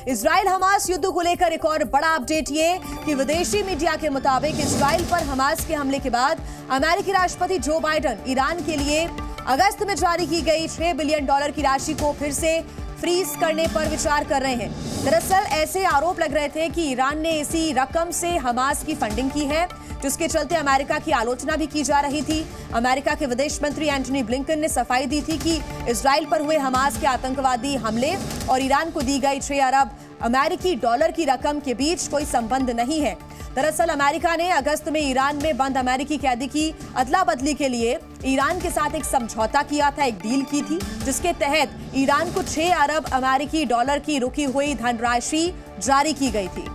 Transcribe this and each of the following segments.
Israel Hamas युद्ध को लेकर एक और बड़ा अपडेट ये कि विदेशी मीडिया के मुताबिक इजराइल पर हमास के हमले के बाद अमेरिकी राष्ट्रपति जो बाइडेन ईरान के लिए अगस्त में जारी की गई $6 बिलियन की राशि को फिर से फ्रीज करने पर विचार कर रहे हैं। दरअसल ऐसे आरोप लग रहे थे कि ईरान ने इसी रकम से हमास की फंडिंग की है, जिसके चलते अमेरिका की आलोचना भी की जा रही थी। अमेरिका के विदेश मंत्री एंटनी ब्लिंकन ने सफाई दी थी कि इजराइल पर हुए हमास के आतंकवादी हमले और ईरान को दी गई $6 अरब अमेरिकी डॉलर की रकम के बीच कोई संबंध नहीं है। दरअसल अमेरिका ने अगस्त में ईरान में बंद अमेरिकी कैदी की अदला बदली के लिए ईरान के साथ एक समझौता किया था, एक डील की थी, जिसके तहत ईरान को $6 अरब अमेरिकी डॉलर की रुकी हुई धनराशि जारी की गई थी।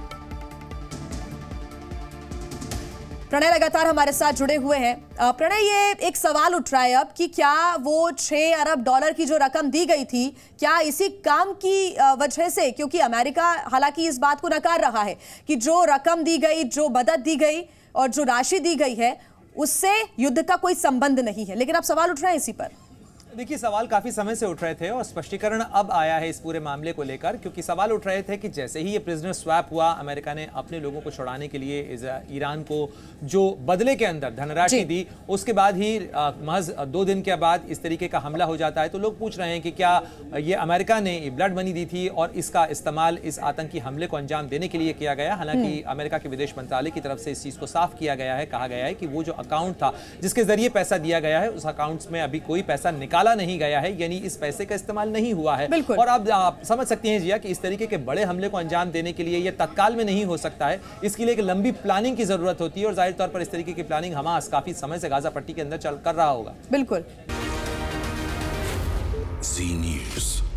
प्रणय लगातार हमारे साथ जुड़े हुए हैं। प्रणय, ये एक सवाल उठ रहा है अब कि क्या वो $6 अरब की जो रकम दी गई थी, क्या इसी काम की वजह से, क्योंकि अमेरिका हालांकि इस बात को नकार रहा है कि जो रकम दी गई, जो मदद दी गई और जो राशि दी गई है उससे युद्ध का कोई संबंध नहीं है, लेकिन अब सवाल उठ रहा है इसी पर। देखिए, सवाल काफी समय से उठ रहे थे और स्पष्टीकरण अब आया है इस पूरे मामले को लेकर, क्योंकि सवाल उठ रहे थे कि जैसे ही ये प्रिजनर स्वैप हुआ, अमेरिका ने अपने लोगों को छुड़ाने के लिए ईरान को जो बदले के अंदर धनराशि दी, उसके बाद ही महज 2 दिन के बाद इस तरीके का हमला हो जाता है। तो लोग पूछ रहे हैं कि क्या ये अमेरिका ने ब्लड मनी दी थी और इसका इस्तेमाल इस आतंकी हमले को अंजाम देने के लिए किया गया। हालांकि अमेरिका के विदेश मंत्रालय की तरफ से इस चीज को साफ किया गया है, कहा गया है कि वो जो अकाउंट था जिसके जरिए पैसा दिया गया है, उस अकाउंट में अभी कोई पैसा निकाला नहीं गया है, यानी इस पैसे का इस्तेमाल नहीं हुआ है। और अब आप समझ सकते हैं जिया कि इस तरीके के बड़े हमले को अंजाम देने के लिए यह तत्काल में नहीं हो सकता है, इसके लिए एक लंबी प्लानिंग की जरूरत होती है और जाहिर तौर पर इस तरीके की प्लानिंग हमास काफी समय से गाजा पट्टी के अंदर चल कर रहा होगा। बिल्कुल। जी न्यूज़।